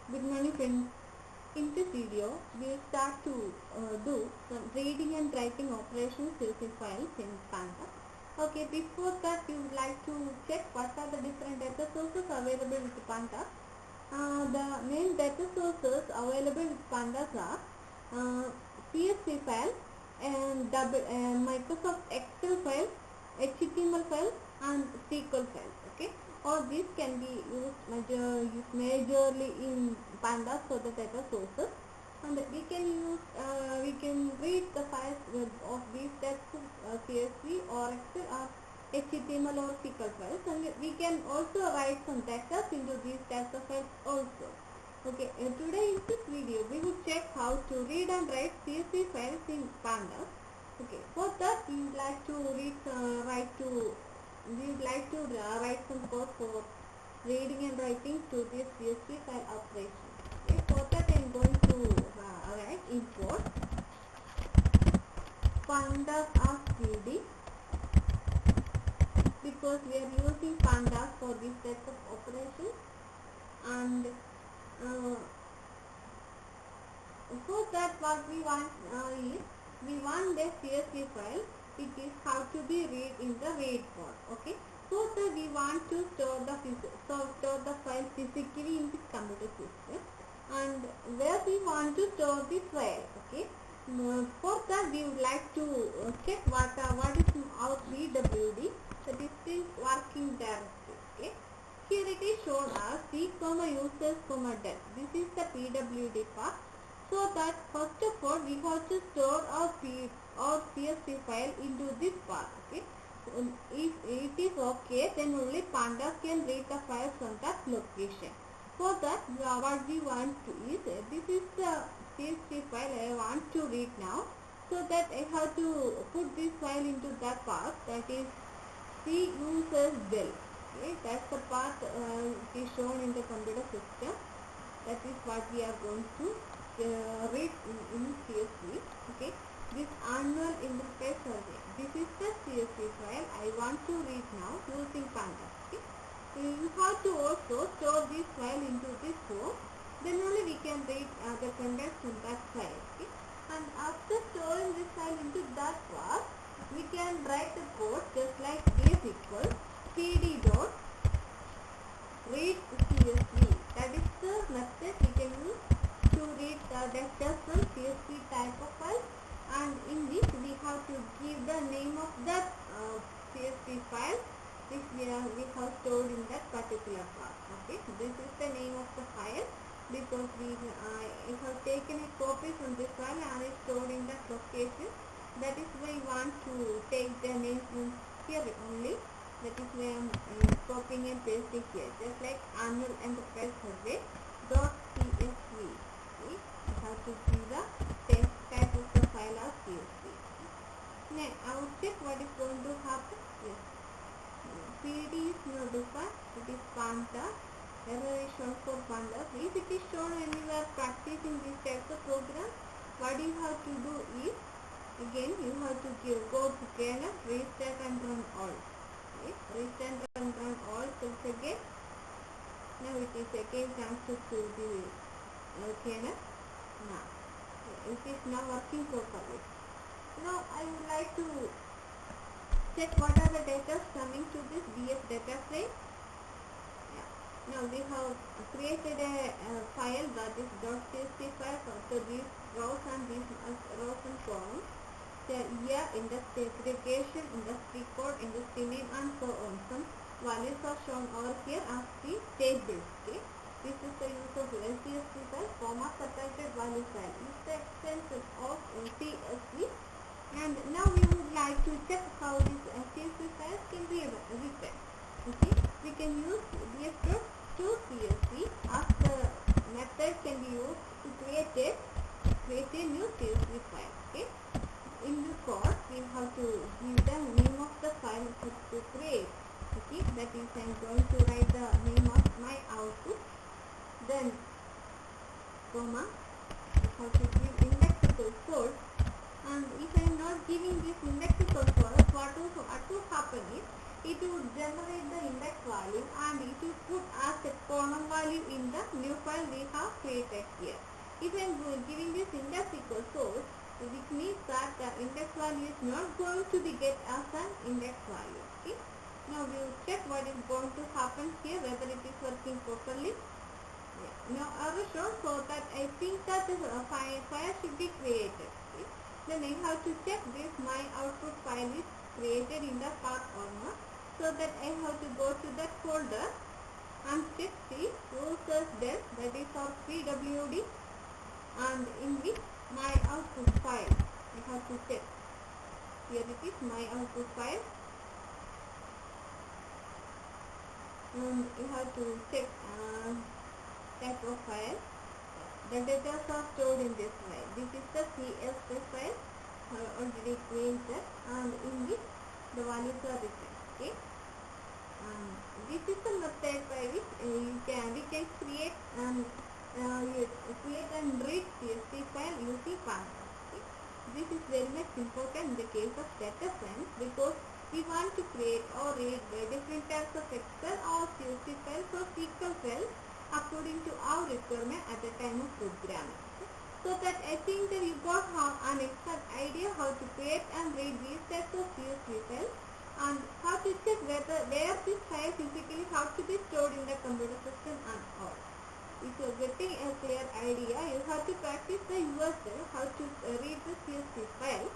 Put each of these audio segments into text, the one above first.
Good morning friends. In this video, we will start to do some reading and writing operations using files in Pandas. Okay, before that we would like to check what are the different data sources available with Pandas. The main data sources available with Pandas are CSV file and Microsoft Excel file, HTML file and SQL files. Okay, all these can be used majorly in Pandas for the data sources, and we can read the files of these text CSV or Excel or HTML or SQL files, and we can also write some data into these data files also. Okay, today in this video we will check how to read and write CSV files in Pandas. Okay, for that we would like to write some code for reading and writing to this CSV file operation. Okay, for that I am going to write import Pandas as reading, because we are using Pandas for this type of operations, and for that what we want is we want the CSV file which is how to be read in the read mode. Okay, so that we want to store the file physically in this computer system, and where we want to store the file. Okay, for that we would like to check what is our PWD, that is still working directory. Okay, here it is shown as C, users, dev. This is the PWD part. So that first of all we have to store our CSV file into this part. Okay, if it is okay, then only Pandas can read the file from that location. For that what we want to is this is the CSV file I want to read now. So that I have to put this file into that part, that is C users bill. Okay, that's the part it is shown in the computer system. That is what we are going to read in CSV. Okay, this annual interface survey. This is the CSV file I want to read now using Pandas. Okay, you have to also store this file into this form. Then only we can read the contents from that file. Okay, and after storing this file into that part, we can write the code just like this equals cd dot read CSV. That is the method we can use to read the just one CSV type of file, and in this we have to give the name of that CSV file which we have stored in that particular part. Okay, this is the name of the file, because I have taken a copy from this file and it's stored in that location. That is why we want to take the name from here only. That is why I am copying and pasting here, just like annual enterprise survey dot CSV. Okay, I have to give the same type of the file as CSV. Now I will check what is going to happen. Yes, PD is not defined. It is Pandas. Error is shown for Pandas. If it is shown when you are practicing these types of programs, what you have to do is, again you have to go to kernel, restart and run all. Okay, restart and run all cells again. Now it is again transferred to the kernel. Now it is now working properly. Now I would like to check what are the data coming to this DF data frame. Now we have created a file, that is .csv file. So these rows and these rows and columns, the year, industry segregation, industry code, industry name and so on. Some values are shown over here as the tables. Okay, this is the use of CSV file, comma separated value file. This is the extension of CSV. And now we would like to check how this CSV files can be written. Okay, we can use df.toCSV as the method can be used to create a new CSV file. Okay, in this code we have to give the name of the file to create. Okay, that is I am going to write the name of my output, then comma I have to give indexable code. And if I am not giving this indexable code, what will happen is it would generate the index value and it will put as a column value in the new file we have created here. If I am giving this index equals source, which means that the index value is not going to be get as an index value. Okay. Now we will check what is going to happen here, whether it is working properly. Yeah. Now error shown, so that I think that the file should be created. Okay. Then I have to check this my output file is created in the path or not. So that I have to go to that folder and check the users del, that is our pwd, and in the my output file I have to check. Here it is my output file, and you have to check type of file. The data are stored in this file. This is the CSV file already created, and in this the values are written. Okay. This is the method by which we can create and read CSV file using Pandas. Okay. This is very much important in the case of data science, because we want to create or read different types of Excel or CSV files or SQL files according to our requirement at the time of programming. Okay. So that I think that you got an exact idea how to create and read these types of CSV files, and how to check where this file physically have to be stored in the computer system and all. If you are getting a clear idea, you have to practice the yourself how to read the CSV file.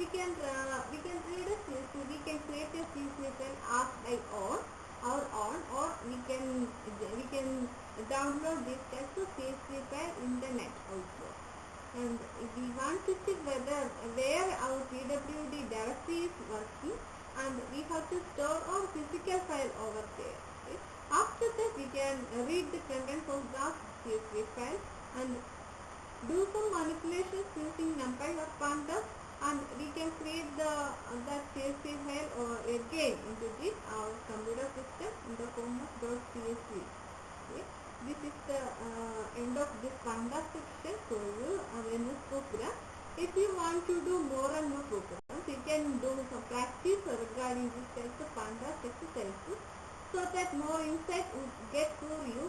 We can read a CSV, we can create a CSV file as by on, or we can download this types of CSV file in the net also. And if we want to check where our pwd directory is working, and we have to store our physical file over there. Okay. After that, we can read the contents of the CSV file and do some manipulations using NumPy or Pandas, and we can create the CSV file or again into this our computer system in the form of .csv. Okay. This is the end of this Pandas section for you in this program. If you want to do more and more programs, you can do some practice regarding this types of Pandas exercises, so that more insight would get for you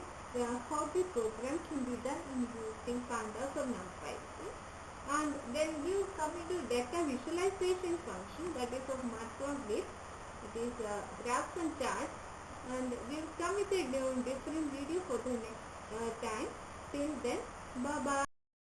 how the program can be done in using Pandas or NumPy. Okay? And then you come into data visualization function, that is of macro-based. It is graphs and charts, and we will come with a different video for the next time. Till then, bye bye.